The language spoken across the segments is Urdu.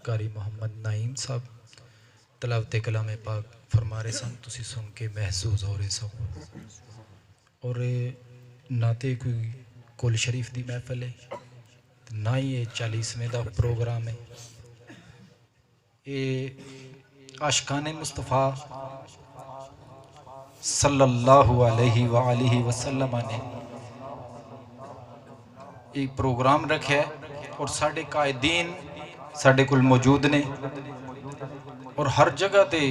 قاری محمد نعیم صاحب تلاوت کلام پاک فرما رہے سن، تسی سن کے محسوس ہو رہے سو. اور نہ تے کوئی کل شریف دی محفل ہے نہ ہی یہ 40ویں دا پروگرام ہے. یہ عاشقان مصطفیٰ صلی اللہ علیہ وآلہ وسلم نے ایک پروگرام رکھا ہے اور ساڑھے قائدین ساڑھے کل موجود نے اور ہر جگہ تے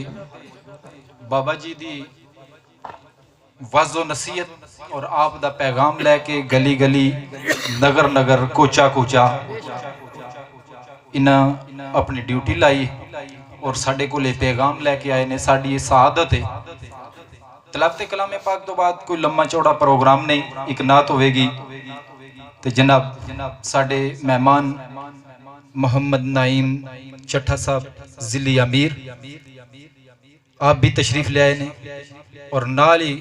بابا جی دی وعظ و نصیحت اور آپ دا پیغام لے کے گلی گلی نگر نگر کوچا کوچا انہاں اپنی ڈیوٹی لائی اور ساڑھے کو لے پیغام لے کے آئے نے. ساڑھی یہ سعادت ہے. تلاوت کلام پاک تو بعد کوئی لمبا چوڑا پروگرام نہیں، ایک نعت ہوئے گی. تو جناب ساڑھے مہمان محمد نعیم چٹھا صاحب ضلعی امیر آپ بھی تشریف لے آئے نے اور نالی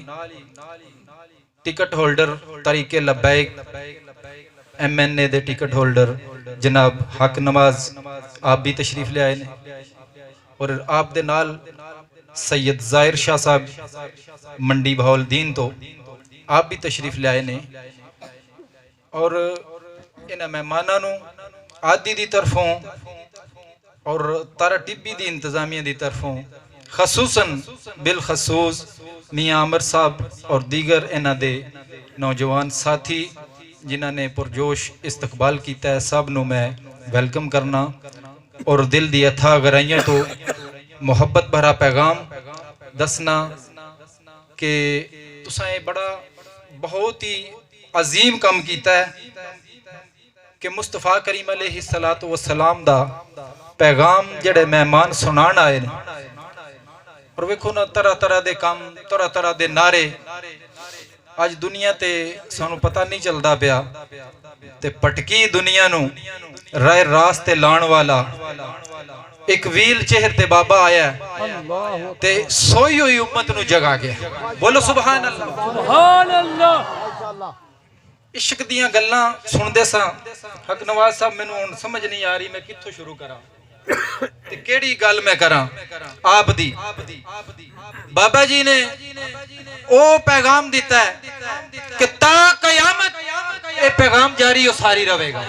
ٹکٹ ہولڈر طریق لبیک ایم این اے دے ٹکٹ ہولڈر جناب حق نواز آپ بھی تشریف لے آئے نے اور آپ دے نال سید ظاہر شاہ صاحب منڈی بہول دین تو آپ بھی تشریف لے آئے نے. اور انہاں مہمانانوں عادی دی طرفوں اور تارا ٹبی دی انتظامیہ دی طرفوں خصوصاً بالخصوص میاں عمر صاحب اور دیگر انہاں دے نوجوان ساتھی جنہاں نے پرجوش استقبال کیتا ہے، سب نو میں ویلکم کرنا اور دل دی اتھا گرائیاں تو محبت بھرا پیغام دسنا کہ تساں بڑا بہت ہی عظیم کام کیتا ہے کہ مصطفیٰ کریم علیہ السلام دا پیغام جڑے مہمان سنان آئے نے اور ویکھو نا طرح طرح دے کام طرح طرح دے نعرے. آج دنیا تے سانو پتہ نہیں چلدا پیا تے پٹکی دنیا نو رائے راستے لان والا ایک ویل چہر تے بابا آیا ہے تے سوئی ہوئی امت نو جگا گیا. بولو سبحان اللہ. سبحان اللہ. عشق دیاں گلاں سن دے ساں. حق نواز صاحب میں نو سمجھ نہیں آ رہی میں کتھوں شروع کراں تے کیڑی گل میں کراں. آپ دی بابا جی نے او پیغام دیتا ہے کہ تا قیامت اے پیغام جاری و ساری رہے گا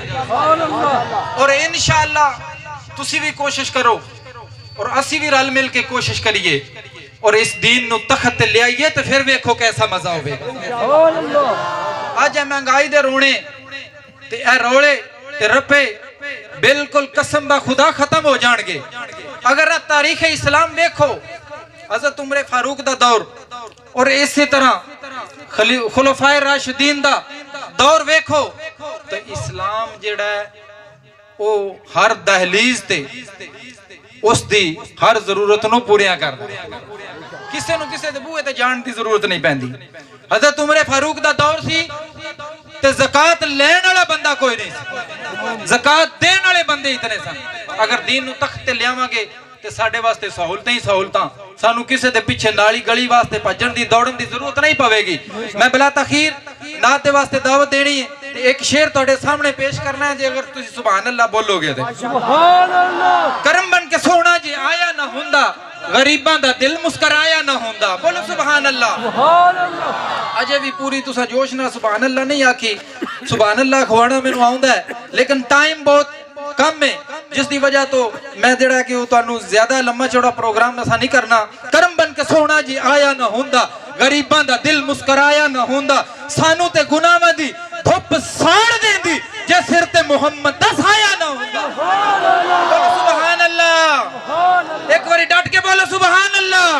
اور انشاءاللہ تسی بھی کوشش کرو اور اسی بھی رل مل کے کوشش کریے اور اس دین نو تخت لے آئیے تو پھر ویکھو کیسا مزہ ہوئے گا. آج ہے مہنگائی دے رونے تے اے روڑے تے رپے بالکل قسم دا خدا ختم ہو جان گے. اگر تاریخ اسلام دیکھو حضرت عمر فاروق دا دور اور اسی طرح خلفائے راشدین دا دور ویکھو تو اسلام جڑا ہے او ہر دہلیز تے اس دی ہر ضرورت نو پوریاں کر کسے نو کسے دے بوئے تے جان دی ضرورت نہیں پیندی. حضرت عمر فاروق دا دور سی تے زکاة لین والا بندہ کوئی نہیں سی، زکاة دین والے بندے اتنے سن. اگر دین نو تخت تے لیاواں گے تے ساڈے واسطے سہولتاں ہی سہولتاں، سانو کسے دے پیچھے نالی گلی واسطے بھجن دی دوڑن دی ضرورت نہیں پوے گی. میں بلا تاخیر نعت واسطے دعوت دینی ہے. ایک شعر تہاڈے سامنے پیش کرنا ہے جی اگر تسی سبحان اللہ بولو گے تے. سبحان اللہ. کرم بن کے سونا جی آیا نہ ہوندا غریباں دا دل مسکرایا نہ ہوندا. بولو سبحان اللہ. سبحان اللہ. اجے بھی پوری تسا جوش نہ سبحان اللہ نہیں آکھی. سبحان اللہ کھوانا مینوں آوندا ہے لیکن ٹائم بہت کم ہے جس دی وجہ تو میں جڑا کہ وہ تانوں زیادہ لمبا چوڑا پروگرام ایسا نہیں کرنا. کرم بن کے سونا جی آیا نہ ہوندا غریباں دا دل مسکرایا نہ ہوندا. سانو تے گناہاں دی دھپ ساڑ دیندی جے سر تے محمد دا سایہ نہ ہوندا. سبحان اللہ. ایک باری ڈٹ کے بولو سبحان اللہ.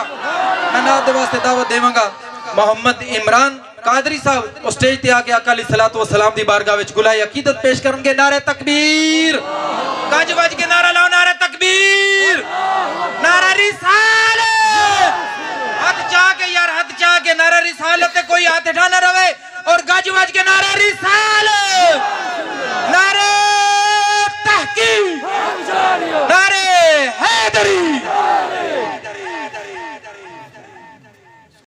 میں نعت واسطے دعوت دیواں گا محمد عمران قادری صاحب اسٹیج تے آکے آقا علیہ السلام دی بارگاہ وچ گلائے عقیدت پیش کرن گے. نعرہ تکبیر. گنج بج کے نعرہ لاؤ. نعرہ تکبیر. نعرہ رسالت. ہاتھ چاہ کے یار ہاتھ چاہ کے نعرہ رسالت کوئی ہاتھ